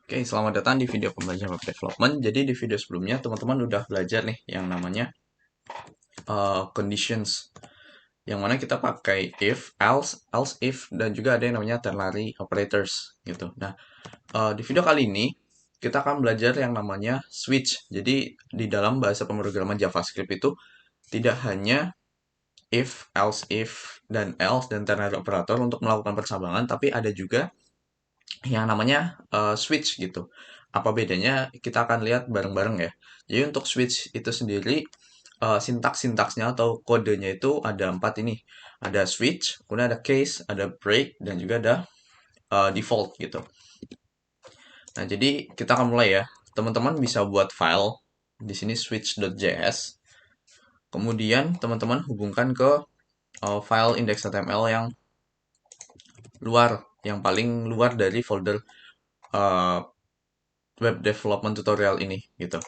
Oke, selamat datang di video pembelajaran web development. Jadi di video sebelumnya teman-teman udah belajar nih yang namanya conditions. Yang mana kita pakai if, else if, dan juga ada yang namanya ternary operators gitu. Nah, di video kali ini kita akan belajar yang namanya switch. Jadi di dalam bahasa pemrograman JavaScript itu tidak hanya if, else, dan ternary operator untuk melakukan persamaan, tapi ada juga yang namanya switch gitu. Apa bedanya? Kita akan lihat bareng-bareng ya. Jadi untuk switch itu sendiri sintaks-sintaksnya atau kodenya itu ada 4 ini. Ada switch, kemudian ada case, ada break, dan juga ada default gitu. Nah, jadi kita akan mulai ya. Teman-teman bisa buat file di sini switch.js. Kemudian teman-teman hubungkan ke file index.html yang luar, yang paling luar dari folder uh, web development tutorial ini gitu.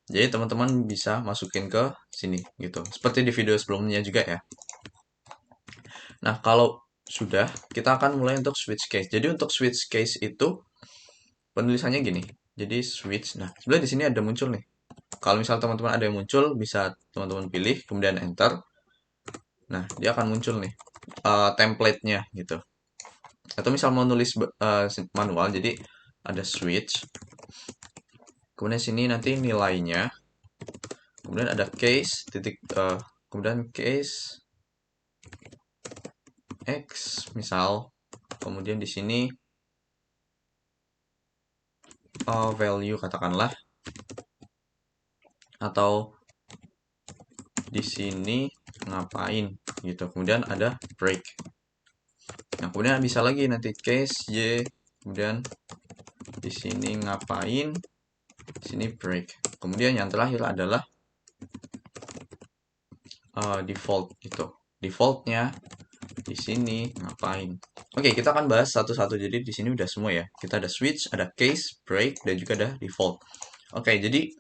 Jadi teman-teman bisa masukin ke sini gitu. Seperti di video sebelumnya juga ya. Nah, kalau sudah, kita akan mulai untuk switch case. Jadi untuk switch case itu penulisannya gini. Jadi switch. Nah, sebenarnya di sini ada muncul nih. Kalau misal teman-teman ada yang muncul, bisa teman-teman pilih, kemudian enter. Nah, dia akan muncul nih template-nya gitu. Atau misal mau nulis manual, jadi ada switch. Kemudian sini nanti nilainya. Kemudian ada case kemudian case X misal, kemudian di sini value katakanlah, atau di sini ngapain gitu. Kemudian ada break. Nah, kemudian bisa lagi nanti case Y, kemudian di sini ngapain, di sini break. Kemudian yang terakhir adalah default gitu. Defaultnya di sini ngapain. Oke, kita akan bahas satu-satu. Jadi di sini udah semua ya. Kita ada switch, ada case, break, dan juga ada default. Oke, jadi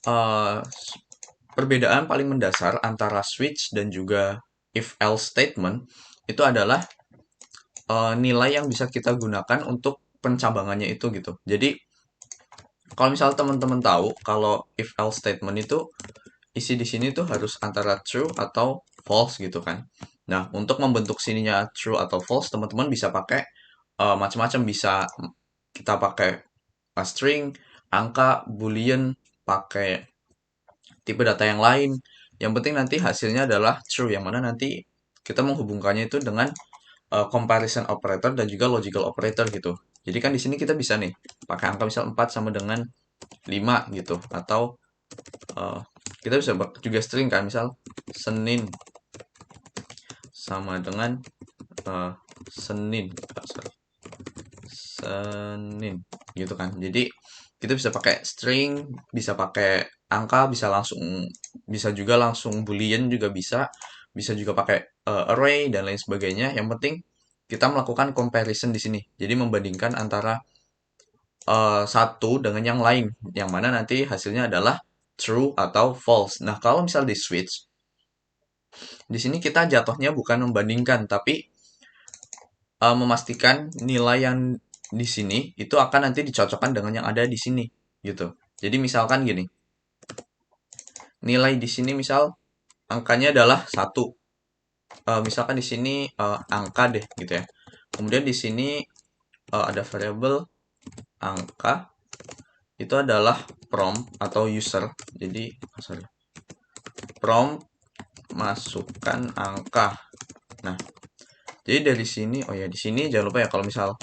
uh, perbedaan paling mendasar antara switch dan juga if-else statement itu adalah nilai yang bisa kita gunakan untuk pencabangannya itu gitu. Jadi kalau misal teman-teman tahu kalau if-else statement itu isi di sini tuh harus antara true atau false gitu kan. Nah, untuk membentuk sininya true atau false, teman-teman bisa pakai macam-macam. Bisa kita pakai string, angka, boolean, pakai tipe data yang lain. Yang penting nanti hasilnya adalah true, yang mana nanti kita menghubungkannya itu dengan comparison operator dan juga logical operator gitu. Jadi kan di sini kita bisa nih pakai angka misal 4 sama dengan 5 gitu, atau uh, kita bisa juga string kan, misal Senin sama dengan uh, Senin, sorry, Senin gitu kan. Jadi kita bisa pakai string, bisa pakai angka, bisa juga langsung boolean juga bisa juga pakai array dan lain sebagainya. Yang penting kita melakukan comparison di sini. Jadi membandingkan antara satu dengan yang lain, yang mana nanti hasilnya adalah true atau false. Nah, kalau misal di switch, di sini kita jatuhnya bukan membandingkan, tapi memastikan nilai yang di sini itu akan nanti dicocokkan dengan yang ada di sini gitu. Jadi misalkan gini, nilai di sini misal angkanya adalah 1. Misalkan di sini angka deh gitu ya. Kemudian di sini ada variabel angka, itu adalah prompt atau user. Jadi sorry, prompt masukkan angka. Nah, jadi dari sini, oh ya di sini jangan lupa ya, kalau misal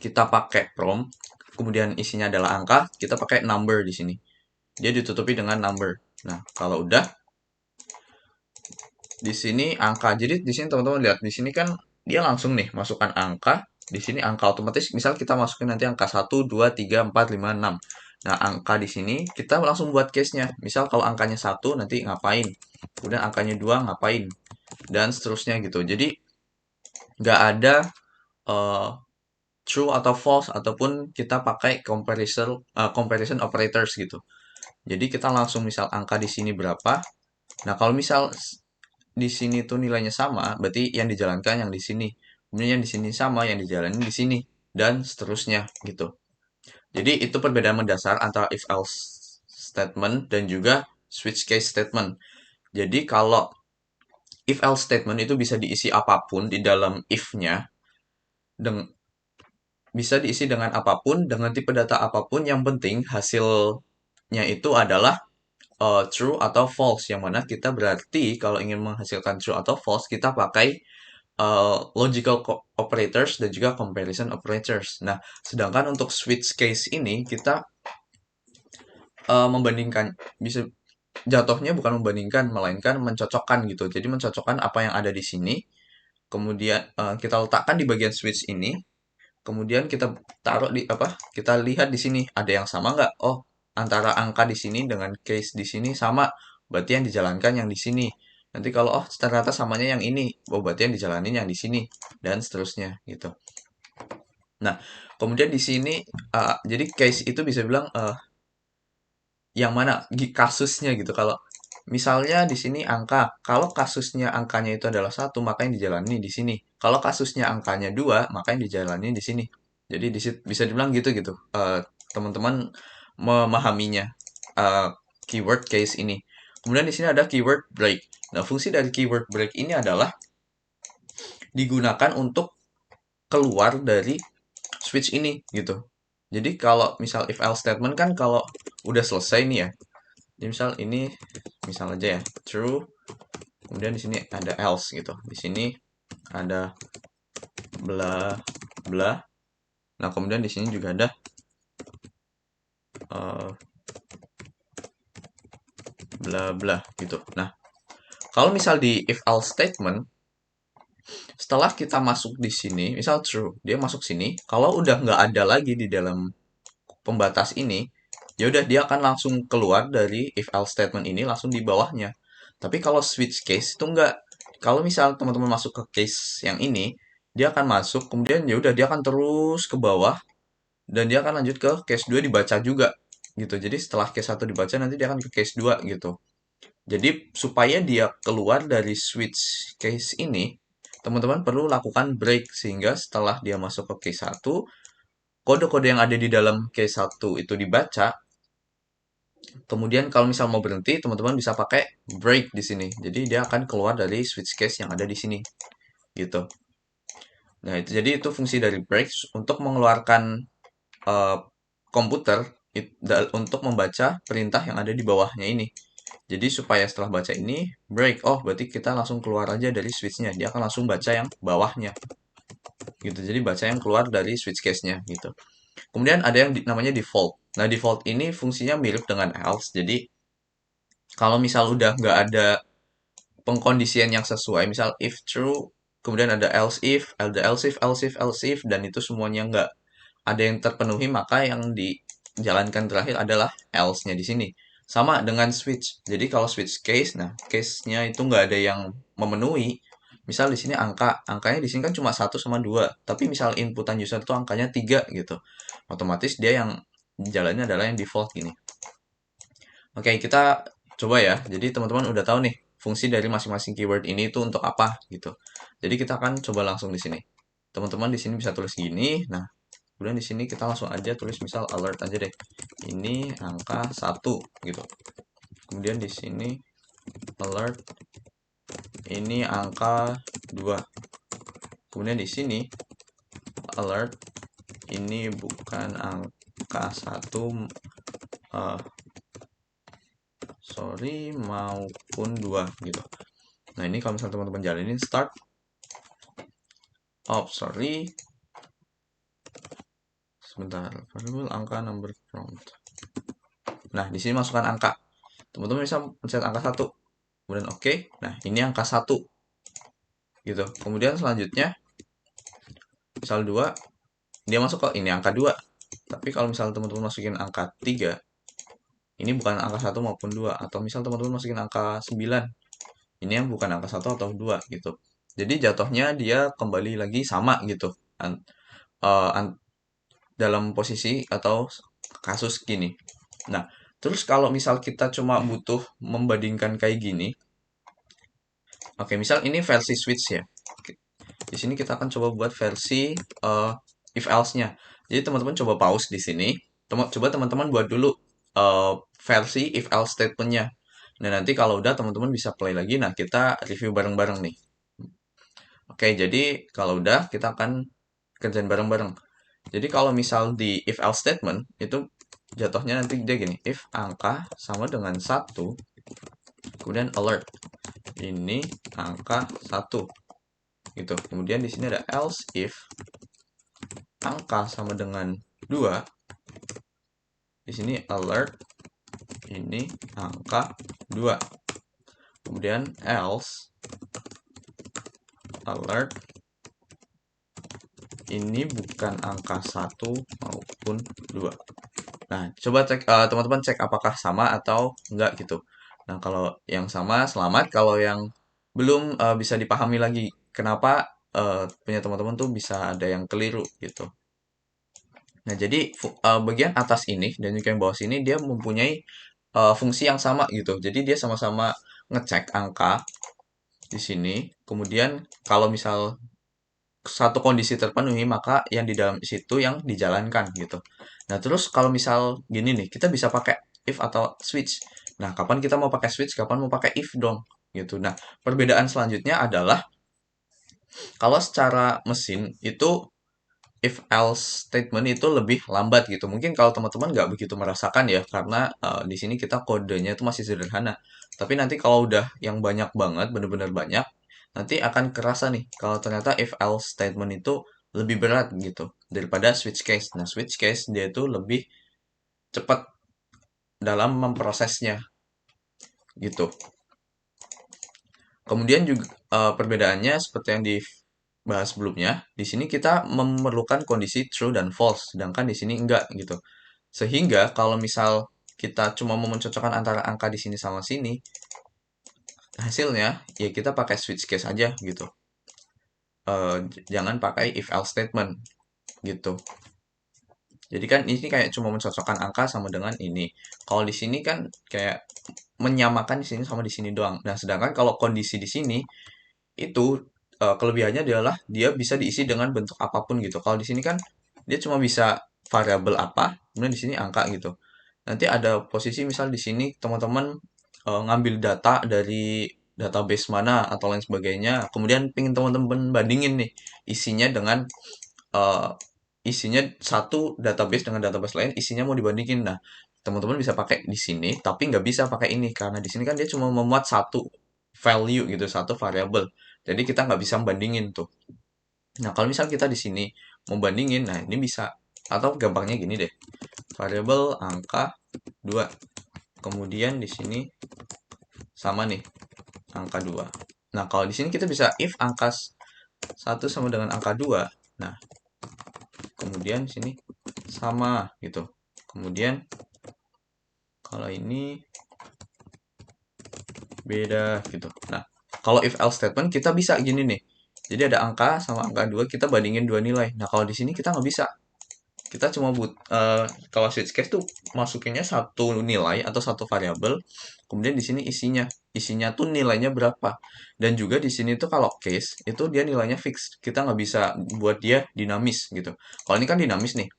kita pakai prompt, kemudian isinya adalah angka, kita pakai number di sini. Dia ditutupi dengan number. Nah, kalau udah di sini angka. Jadi di sini teman-teman lihat, di sini kan dia langsung nih masukkan angka. Di sini angka otomatis, misal kita masukin nanti angka 1, 2, 3, 4, 5, 6. Nah, angka di sini kita langsung buat case-nya. Misal kalau angkanya 1 nanti ngapain. Kemudian angkanya 2 ngapain. Dan seterusnya gitu. Jadi nggak ada uh, true atau false, ataupun kita pakai comparison operators gitu. Jadi kita langsung misal angka di sini berapa. Nah, kalau misal di sini tuh nilainya sama, berarti yang dijalankan yang di sini. Kemudian yang di sini sama, yang dijalani di sini. dan seterusnya gitu. Jadi itu perbedaan mendasar antara if else statement dan juga switch case statement. Jadi kalau if else statement itu bisa diisi apapun di dalam if-nya, bisa diisi dengan apapun, dengan tipe data apapun, yang penting hasilnya itu adalah true atau false, yang mana kita berarti kalau ingin menghasilkan true atau false kita pakai logical operators dan juga comparison operators. Nah, sedangkan untuk switch case ini kita membandingkan, bisa jatuhnya bukan membandingkan melainkan mencocokkan gitu. Jadi mencocokkan apa yang ada di sini, kemudian kita letakkan di bagian switch ini, kemudian kita taruh di apa? Kita lihat di sini ada yang sama nggak? Oh, antara angka di sini dengan case di sini sama, berarti yang dijalankan yang di sini. Nanti kalau oh ternyata samanya yang ini, oh berarti yang dijalanin yang di sini dan seterusnya gitu. Nah, kemudian di sini jadi case itu bisa bilang yang mana kasusnya gitu. Kalau misalnya di sini angka, kalau kasusnya angkanya itu adalah satu, maka yang dijalani di sini. Kalau kasusnya angkanya dua, maka yang dijalani di sini. Jadi bisa dibilang gitu gitu. Teman-teman memahaminya eh, keyword case ini. Kemudian di sini ada keyword break. Nah, fungsi dari keyword break ini adalah digunakan untuk keluar dari switch ini gitu. Jadi kalau misal if else statement kan kalau udah selesai nih ya. Jadi misal ini misal aja ya true, kemudian di sini ada else gitu. Di sini ada bla bla. Nah, kemudian di sini juga ada uh, bla bla gitu. Nah, kalau misal di if else statement, setelah kita masuk di sini, misal true, dia masuk sini, kalau udah nggak ada lagi di dalam pembatas ini, ya udah dia akan langsung keluar dari if else statement ini langsung di bawahnya. Tapi kalau switch case itu enggak. Kalau misal teman-teman masuk ke case yang ini, dia akan masuk, kemudian ya udah dia akan terus ke bawah dan dia akan lanjut ke case 2 dibaca juga gitu. Jadi setelah case 1 dibaca nanti dia akan ke case 2 gitu. Jadi supaya dia keluar dari switch case ini, teman-teman perlu lakukan break sehingga setelah dia masuk ke case 1, kode-kode yang ada di dalam case 1 itu dibaca. Kemudian kalau misal mau berhenti, teman-teman bisa pakai break di sini. Jadi dia akan keluar dari switch case yang ada di sini gitu. Nah, jadi itu fungsi dari break untuk mengeluarkan eh, komputer untuk membaca perintah yang ada di bawahnya ini. Jadi supaya setelah baca ini break, oh berarti kita langsung keluar aja dari switchnya. Dia akan langsung baca yang bawahnya gitu. Jadi baca yang keluar dari switch case-nya gitu. Kemudian ada yang namanya default. Nah, default ini fungsinya mirip dengan else. Jadi kalau misal udah nggak ada pengkondisian yang sesuai, misal if true, kemudian ada else if, ada else if, else if, else if, dan itu semuanya nggak ada yang terpenuhi, maka yang dijalankan terakhir adalah else-nya di sini. Sama dengan switch. Jadi kalau switch case, nah case-nya itu nggak ada yang memenuhi. Misal di sini angkanya di sini kan cuma satu sama 2, tapi misal inputan user itu angkanya 3 gitu. Otomatis dia yang jalannya adalah yang default gini. Oke, kita coba ya. Jadi teman-teman udah tahu nih fungsi dari masing-masing keyword ini itu untuk apa gitu. Jadi kita akan coba langsung di sini. Teman-teman di sini bisa tulis gini. Nah, kemudian di sini kita langsung aja tulis misal alert aja deh. Ini angka 1 gitu. Kemudian di sini alert ini angka 2. Kemudian di sini alert ini bukan angka 1 uh, sorry maupun 2 gitu. Nah, ini kalau misalnya teman-teman jalanin start. Oh, sorry. Sebentar. Variable angka number prompt. Nah, di sini masukkan angka. Teman-teman bisa mencet angka 1. Kemudian oke. Okay. Nah, ini angka 1. Gitu. Kemudian selanjutnya misal 2, dia masuk ke ini angka 2. Tapi kalau misalnya teman-teman masukin angka 3, ini bukan angka 1 maupun 2. Atau misal teman-teman masukin angka 9, ini yang bukan angka 1 atau 2 gitu. Jadi jatuhnya dia kembali lagi sama gitu. Uh, dalam posisi atau kasus gini. Nah, terus kalau misal kita cuma butuh membandingkan kayak gini, oke, misal ini versi switch ya. Oke. Di sini kita akan coba buat versi if else-nya. Jadi teman-teman coba pause di sini. Coba teman-teman buat dulu versi if else statement-nya. Nah, nanti kalau udah teman-teman bisa play lagi. Nah, kita review bareng-bareng nih. Oke, jadi kalau udah kita akan kerjain bareng-bareng. Jadi kalau misal di if else statement itu jatuhnya nanti dia gini, if angka sama dengan 1, kemudian alert. Ini angka 1 gitu. Kemudian di sini ada else if angka sama dengan 2, di sini alert ini angka 2. Kemudian else alert ini bukan angka 1 maupun 2. Nah, coba cek teman-teman cek apakah sama atau enggak gitu. Nah, kalau yang sama selamat, kalau yang belum bisa dipahami lagi kenapa punya teman-teman tuh bisa ada yang keliru gitu. Nah, jadi bagian atas ini dan juga yang bawah sini dia mempunyai fungsi yang sama gitu. Jadi dia sama-sama ngecek angka di sini. Kemudian kalau misal satu kondisi terpenuhi, maka yang di dalam situ yang dijalankan gitu. Nah, terus kalau misal gini nih, kita bisa pakai if atau switch. Nah, kapan kita mau pakai switch, kapan mau pakai if dong gitu. Nah, perbedaan selanjutnya adalah kalau secara mesin itu if else statement itu lebih lambat gitu. Mungkin kalau teman-teman nggak begitu merasakan ya, karena di sini kita kodenya itu masih sederhana. Tapi nanti kalau udah yang banyak banget, bener-bener banyak, nanti akan kerasa nih kalau ternyata if else statement itu lebih berat gitu daripada switch case. Nah, switch case dia itu lebih cepat dalam memprosesnya gitu. Kemudian juga perbedaannya seperti yang dibahas sebelumnya, di sini kita memerlukan kondisi true dan false, sedangkan di sini enggak gitu. Sehingga kalau misal kita cuma mau mencocokkan antara angka di sini sama sini, hasilnya ya kita pakai switch case aja gitu. Jangan pakai if else statement gitu. Jadi kan ini kayak cuma mencocokkan angka sama dengan ini. Kalau di sini kan kayak menyamakan di sini sama di sini doang. Nah, sedangkan kalau kondisi di sini itu kelebihannya adalah dia bisa diisi dengan bentuk apapun gitu. Kalau di sini kan dia cuma bisa variabel apa, kemudian di sini angka gitu. Nanti ada posisi misal di sini teman-teman ngambil data dari database mana atau lain sebagainya. Kemudian pengen teman-teman bandingin nih isinya dengan eh, isinya satu database dengan database lain, isinya mau dibandingin. Nah, teman-teman bisa pakai di sini, tapi nggak bisa pakai ini karena di sini kan dia cuma memuat satu value gitu, satu variabel. Jadi kita nggak bisa bandingin tuh. Nah, kalau misal kita di sini mau bandingin, nah ini bisa. Atau gampangnya gini deh, variabel angka 2. Kemudian di sini sama nih, angka 2. Nah, kalau di sini kita bisa if angka 1 sama dengan angka 2. Nah, kemudian sini sama gitu. Kemudian kalau ini beda gitu. Nah, kalau if else statement kita bisa gini nih. Jadi ada angka sama angka 2 kita bandingin dua nilai. Nah, kalau di sini kita nggak bisa. Kita cuma kalau switch case tuh masukinnya satu nilai atau satu variabel, kemudian di sini isinya. Isinya tuh nilainya berapa. Dan juga di sini tuh kalau case itu dia nilainya fix. Kita nggak bisa buat dia dinamis gitu. Kalau ini kan dinamis nih.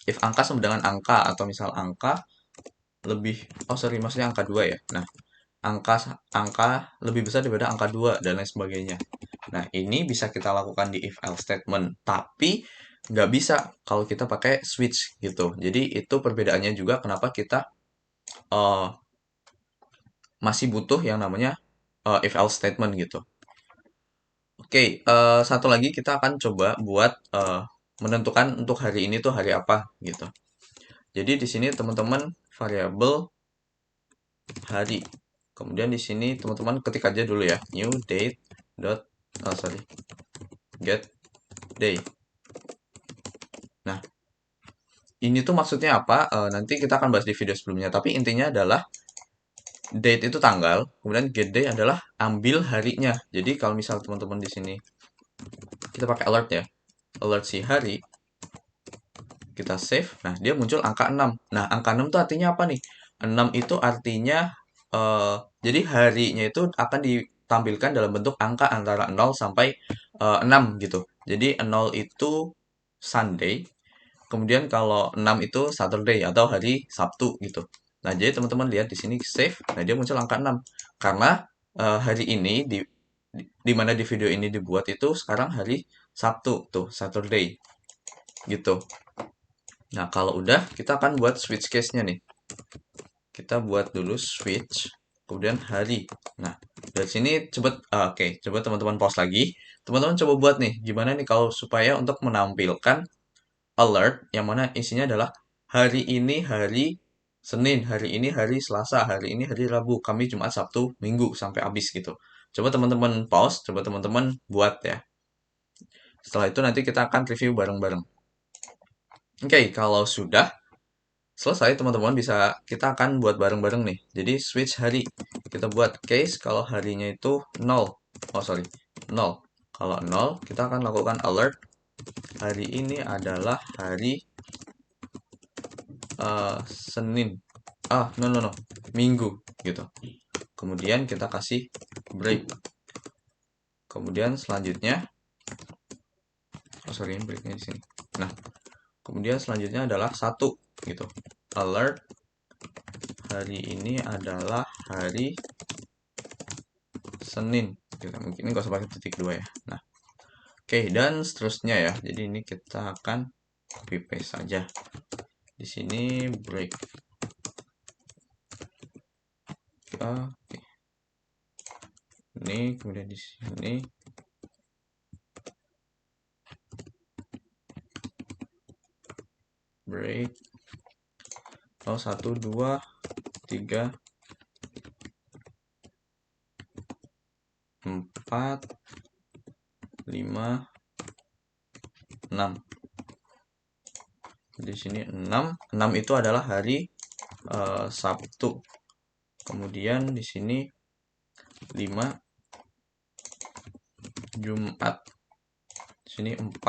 If angka sama dengan angka atau misal angka lebih oh sorry maksudnya angka 2 ya. Nah, angka angka lebih besar daripada angka 2 dan lain sebagainya. Nah, ini bisa kita lakukan di if else statement, tapi nggak bisa kalau kita pakai switch gitu. Jadi itu perbedaannya juga kenapa kita uh, masih butuh yang namanya if else statement gitu. Oke, satu lagi kita akan coba buat menentukan untuk hari ini tuh hari apa gitu. Jadi di sini teman-teman variabel hari. Kemudian di sini teman-teman ketik aja dulu ya, new date dot sorry get day. Nah, ini tuh maksudnya apa? Nanti kita akan bahas di video sebelumnya. Tapi intinya adalah date itu tanggal, kemudian get day adalah ambil harinya. Jadi kalau misal teman-teman di sini kita pakai alert ya, alert si hari, kita save. Nah, dia muncul angka 6. Nah, angka 6 itu artinya apa nih? 6 itu artinya jadi harinya itu akan ditampilkan dalam bentuk angka antara 0 sampai 6 gitu. Jadi 0 itu Sunday. Kemudian kalau 6 itu Saturday atau hari Sabtu gitu. Nah, jadi teman-teman lihat di sini save, nah dia muncul angka 6. Karena hari ini di mana di video ini dibuat itu sekarang hari Sabtu tuh, Saturday gitu. Nah, kalau udah kita akan buat switch case-nya nih. Kita buat dulu switch, kemudian hari. Nah, dari sini coba, oke, coba teman-teman pause lagi. Teman-teman coba buat nih, gimana nih kalau supaya untuk menampilkan alert yang mana isinya adalah hari ini hari Senin, hari ini hari Selasa, hari ini hari Rabu, Kamis, Jumat, Sabtu, Minggu sampai habis gitu. Coba teman-teman pause, coba teman-teman buat ya. Setelah itu nanti kita akan review bareng-bareng. Oke, kalau sudah selesai teman-teman bisa kita akan buat bareng-bareng nih. Jadi switch hari. Kita buat case kalau harinya itu 0. Oh sorry, 0. Kalau 0 kita akan lakukan alert. Hari ini adalah hari Senin. No no no, Minggu gitu. Kemudian kita kasih break. Kemudian selanjutnya, oh sorry, breaknya di sini. Nah, kemudian selanjutnya adalah satu gitu. Alert hari ini adalah hari Senin. Gitu. Mungkin ini nggak usah pakai titik dua ya. Nah, oke, dan seterusnya ya. Jadi ini kita akan copy paste saja. Di sini break. Oke. Ini kemudian di sini break. Oh, 1 2 3 4 5 6. Di sini 6. 6 itu adalah hari Sabtu. Kemudian di sini 5 Jumat. Di sini 4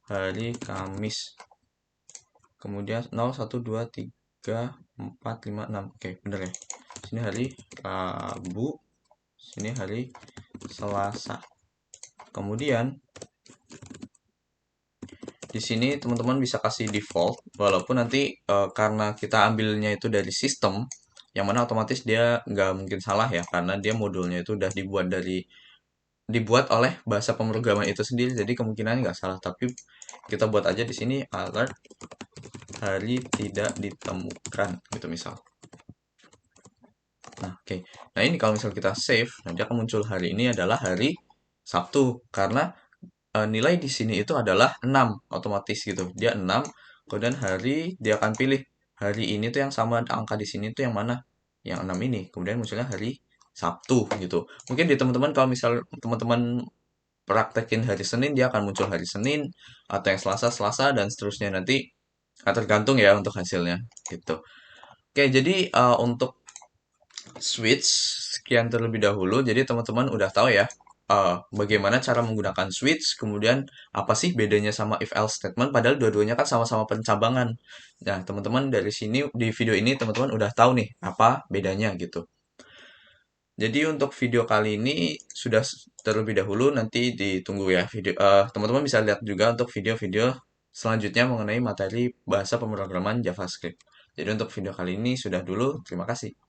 hari Kamis. Kemudian 0 1 2 3 4 5 6. Oke, bener ya. Sini hari Rabu, sini hari Selasa. Kemudian di sini teman-teman bisa kasih default, walaupun nanti karena kita ambilnya itu dari sistem, yang mana otomatis dia nggak mungkin salah ya, karena dia modulnya itu udah dibuat oleh bahasa pemrograman itu sendiri, jadi kemungkinan nggak salah. Tapi kita buat aja di sini alert hari tidak ditemukan gitu misal. Nah, oke. Nah, ini kalau misal kita save, nanti akan muncul hari ini adalah hari Sabtu karena nilai di sini itu adalah 6 otomatis gitu. Dia 6, kemudian hari dia akan pilih hari ini tuh yang sama angka di sini tuh yang mana? Yang 6 ini. Kemudian munculnya hari Sabtu gitu. Mungkin di teman-teman kalau misal teman-teman praktekin hari Senin dia akan muncul hari Senin atau yang Selasa Selasa dan seterusnya nanti tergantung ya untuk hasilnya gitu. Oke, jadi untuk switch sekian terlebih dahulu. Jadi teman-teman udah tahu ya bagaimana cara menggunakan switch, kemudian apa sih bedanya sama if else statement, padahal dua-duanya kan sama-sama pencabangan. Nah, teman-teman dari sini di video ini teman-teman udah tahu nih apa bedanya gitu. Jadi untuk video kali ini sudah terlebih dahulu, nanti ditunggu ya video teman-teman bisa lihat juga untuk video-video selanjutnya mengenai materi bahasa pemrograman JavaScript. Jadi untuk video kali ini sudah dulu, terima kasih.